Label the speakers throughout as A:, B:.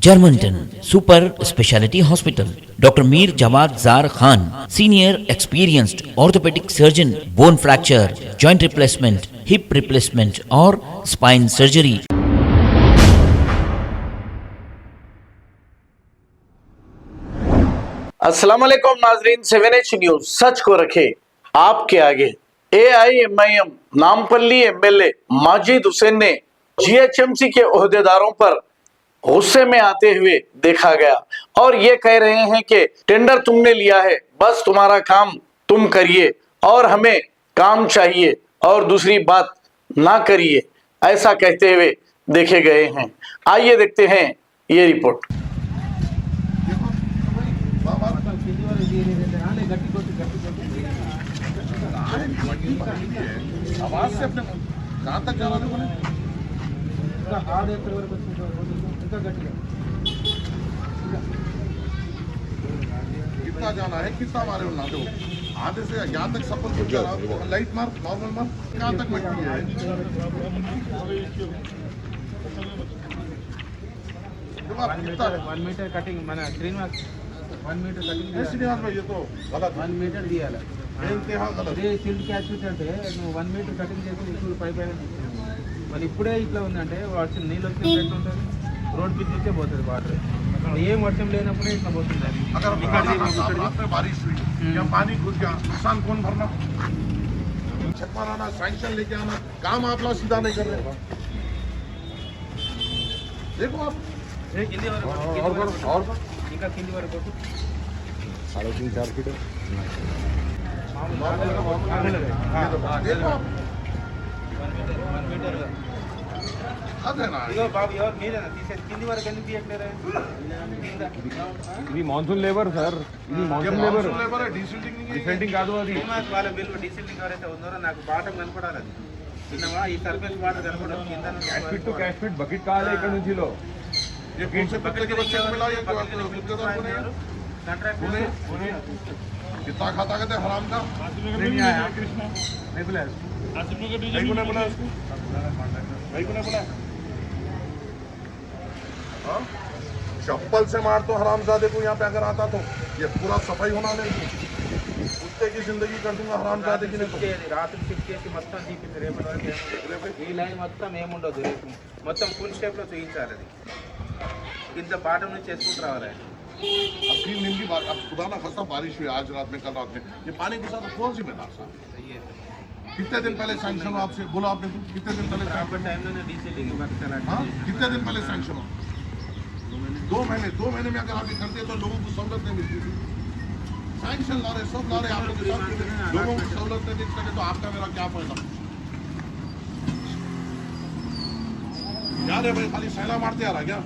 A: Germantown Super Speciality Hospital. Dr. Mir Jawad Zar Khan, senior experienced orthopedic surgeon, bone fracture, joint replacement, hip replacement or spine surgery.
B: अस्सलाम वालेकुम नाजरीन, 7H news सच को रखे आपके आगे। AIMIM Nampally MLA Majid Hussain ने GHMC के ओहदेदारों पर गुस्से में आते हुए देखा गया और ये कह रहे हैं कि टेंडर तुमने लिया है, बस तुम्हारा काम तुम करिए और हमें काम चाहिए और दूसरी बात ना करिए, ऐसा कहते हुए देखे गए हैं। आइए देखते हैं ये रिपोर्ट।
C: आवाज से अपने कहाँ तक जा रहा है? कितना जाना है, कितना मारे हो ना दो आधे से यहाँ तक सफर कुछ जा रहा, लाइट मार, नॉर्मल मार, कहाँ तक मिट्टी है?
D: 1 मीटर कटिंग मैंने श्रीनिवास 1 मीटर कटिंग
C: श्रीनिवास भाई ये तो गलत
D: 1 मीटर दिया
C: ఇంతేహా గలత్
D: అదే సిల్డ్ క్యాచ్మెంట్ అంటే నువ్వు 1 మీటర్ కటింగ్ చేసి ఇప్పుడు పైపైన మరి ఇప్పుడే ఇట్లా ఉందంటే వర్షం నీళ్ళు వచ్చే ఎట్లా ఉంటుంది, రోడ్ పిచ్ వచ్చే పోతుంది వాటర్, ఏం వర్షం లేనప్పుడే ఇట్లా పోతుంది।
C: अगर बारिश हुई या पानी घुस गया, नुकसान कौन भरना? छत माराना, सैंक्शन लेके आना, काम आप लोग सीधा नहीं कर रहे। देखो आप और
D: ఇంకా కింది వరకు
C: 3.5-4 फीट
E: ఇది మాన్సూన్ లేబర్ సార్, ఇది మాన్సూన్ లేబర్ డిసెంటింగ్ కాదు, అది
D: వాళ్ళ బిల్లు డీజిల్ ఎవరైతే ఉన్నారో నాకు బాటం కనపడాలి, అది చిన్నవా ఈ సర్ఫేస్ వాటర్ కనపడదు, కింద
E: cash fit to cash fit bucket కావాలి ఇక్కడ నుంచి లో
C: ये कौन से बकरे के बच्चे को मिला, ये कितना खाता कहते हराम का
E: नहीं आया कृष्ण नहीं बुलाया
C: भाई को नहीं बुलाया उसको, भाई को नहीं बुलाया। हाँ चप्पल से मार तो हरामजादे को यहाँ पे अगर आता तो ये पूरा सफाई होना नहीं, कुत्ते की जिंदगी कर दूंगा हरामजादे की। नहीं
D: రాత్రి షిఫ్ట్ చేసి మొత్తం చూపించి రేపటి వరకు ఈ లైన్ మొత్తం ఏముండదు, రేపు మొత్తం ఫుల్ స్టెప్లో చూపించాలి, అది కింద బాటం నుంచి చేసుకుంటూ రావాలి।
C: अब 3 दिन की बात, अब खुदा ना खास्ता बारिश हुई आज रात में, कल रात में, ये पानी के साथ कौन जिम्मेदार साहब? कितने दिन पहले सैंक्शन हो आपसे बोला आपने, कितने दिन पहले
D: टाइम में डीसील
C: हाँ कितने दिन पहले सैंक्शन हो? 2 महीने में अगर आप ये करते तो लोगों को सहूलत नहीं मिलती थी। सैंक्शन ला रहे, सब ला रहे, आप लोगों को सहूलत नहीं देते तो आपका मेरा क्या फायदा? यार भाई खाली सैला मारते आ रहा क्या?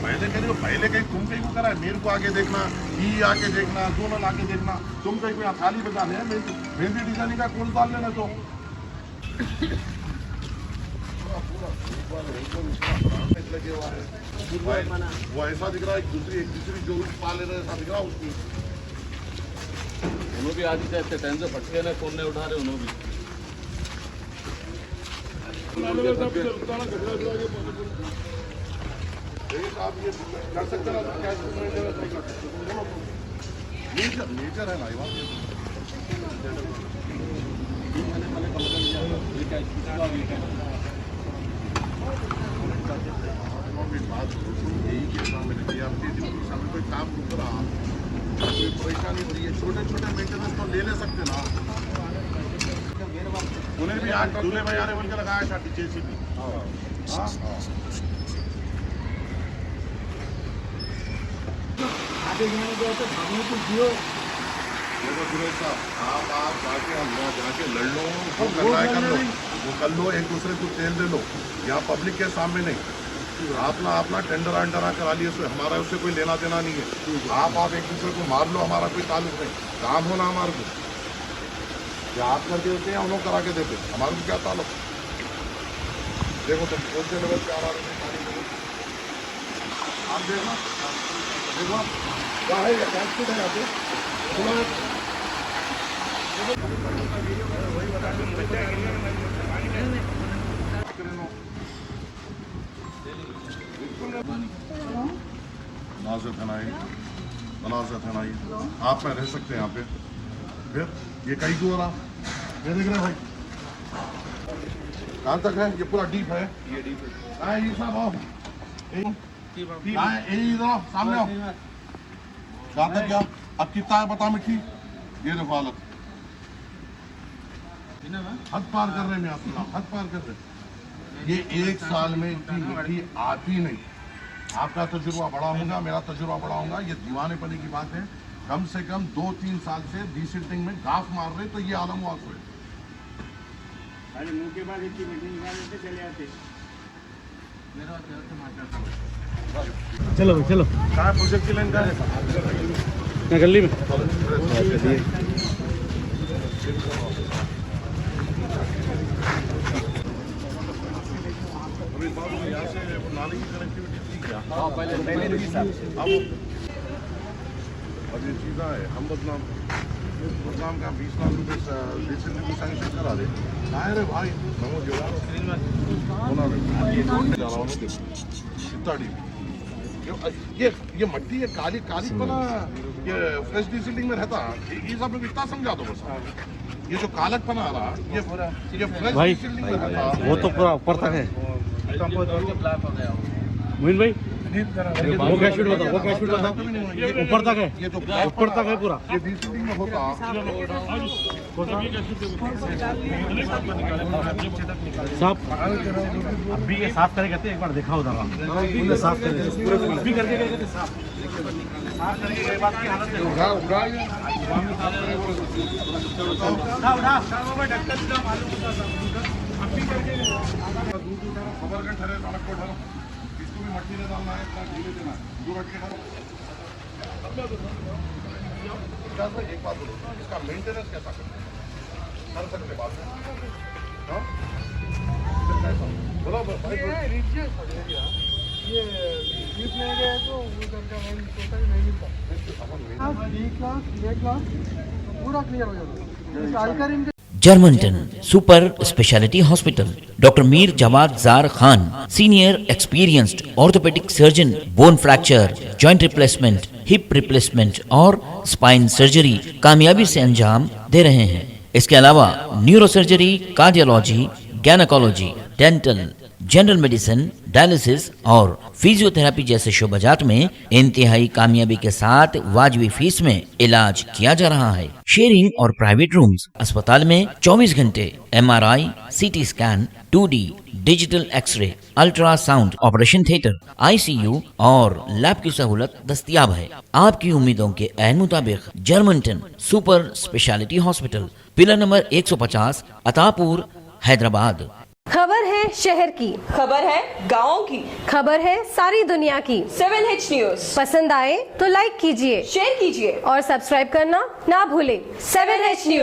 C: पहले कहीं पहले कहीं तुम कहीं को करा है, मेरे को आगे देखना, ये आके देखना, दोनों आके देखना, तुम कहीं को थाली बजा ले, मेहंदी डिजाइनिंग का कोल डाल लेना तो लगे हुआ है, वो ऐसा दिख रहा है, एक दूसरी जो पा ले रहे ऐसा दिख रहा है उसकी।
F: उन्होंने भी आज ऐसे टाइम से फटके ना फोन नहीं उठा रहे, उन्होंने भी
C: आप ये कर सकते ना, नेचर है ना ये बात। यही कहना मैंने कि आप कोई काम रुक रहा, कोई परेशानी हो रही है, छोटे छोटे मेंटेनेंस तो ले सकते ना। उन्हें भी आज दूल्हे भाई आने बन के लगाया शादी JCB। देखो आप जाके लड़ लो, वो करना है कर लो, वो कर लो, एक दूसरे को तेल दे लो, यहाँ पब्लिक के सामने नहीं। अपना टेंडर करा लिए, हमारा उससे कोई लेना देना नहीं है। आप एक दूसरे को मार लो, हमारा कोई ताल्लुक नहीं, काम होना हमारे को, या आप करके देते हैं हम लोग करा के देते, हमारे को क्या ताल्लुक? देखो तुम कौन से लेवल पे आ रहा है, आप देखना, देखो क्या है, यहाँ पे नाज़त हनाई, तलाज़त हनाई, आप में रह सकते हैं यहाँ पे। फिर ये कहीं को हो रहा, ये देख रहे हैं भाई, कहाँ तक है? ये पूरा डीप है। ये डीप है। ये साहब आओ, इधर आओ, सामने आओ। कहाँ तक गया? अब कितना है बता मिट्टी? ये देखो हालत, हद पार कर रहे हैं मियां साहब, हद पार कर रहे हैं। ये एक साल में इतनी मिट्टी आती नहीं। आपका तजुर्बा बड़ा होगा, मेरा तजुर्बा बड़ा होगा, ये दीवानेपने की बात है। कम से कम 2-3 साल से डिसिल्टिंग में गाफ मार रहे तो ये आलम हुआ है।
D: अरे मुंह के बाद इतनी मीटिंग निकाल देते चले आते।
E: चलो चलो
C: कहाँ प्रोजेक्ट की लाइन का
E: गली में
C: यहाँ से नाले की कनेक्टिविटी थी क्या?
F: पहले भी साहब
C: अब ये चीज़ा है, हम बदनाम का 20 लाख रुपए डिसिल्टिंग सैंक्शन करा दे। कहाँ रे भाई, नमो जोड़ा कितना डीप ये मट्टी है, काली काली पना ये फ्रेश डिसिल्टिंग में रहता। ये सब लोग इतना समझा दो बस। ये जो कालक पना आ रहा ये फ्रेश डिसिल्टिंग में रहता।
E: वो तो पूरा ऊपर तक है। मोइन भाई वो क्या शूट बताओ, वो क्या शूट बताओ, ऊपर तक है,
C: ये जो
E: ऊपर तक है पूरा।
C: ये डिसिल्टिंग में होता
E: साफ अभी ये साफ करे कहते हैं, एक बार देखा उधर उन्हें साफ करे अभी करके कहते साफ करके ये बात की हालत है।
C: खबर ठहरे सड़क को ठहरो, इसको भी मट्टी में डालना है, इतना ढीले देना है, दो रख के ठहरो। एक बात बोलो, इसका मेंटेनेंस कैसा कर सकते बात है? हाँ? बोलो भाई,
G: ये जीप ले गए तो उधर का वही टोटल नहीं मिलता। आप 1 लाख पूरा क्लियर हो जाता है।
A: जर्मनटन super speciality hospital, doctor Mir Jamat Jar Khan, senior experienced orthopaedic surgeon, bone fracture, joint replacement, hip replacement और स्पाइन सर्जरी कामयाबी से अंजाम दे रहे हैं। इसके अलावा neuro surgery, cardiology, gynaecology, dental, general medicine, dialysis और फिजियोथेरेपी जैसे शोबाजात में इंतहाई कामयाबी के साथ वाजबी फीस में इलाज किया जा रहा है। शेयरिंग और प्राइवेट रूम्स, अस्पताल में 24 घंटे MRI, CT scan, 2D digital x ray, ultrasound, operation theatre, ICU और लैब की सहूलत दस्तयाब है। आपकी उम्मीदों के ऐन मुताबिक Germanten super speciality hospital, pillar number 150, Attapur, Hyderabad.
H: खबर है शहर की,
I: खबर है गाँव की,
H: खबर है सारी दुनिया की।
I: 7H न्यूज
H: पसंद आए तो लाइक कीजिए,
I: शेयर कीजिए
H: और सब्सक्राइब करना ना भूलें।
I: 7H news.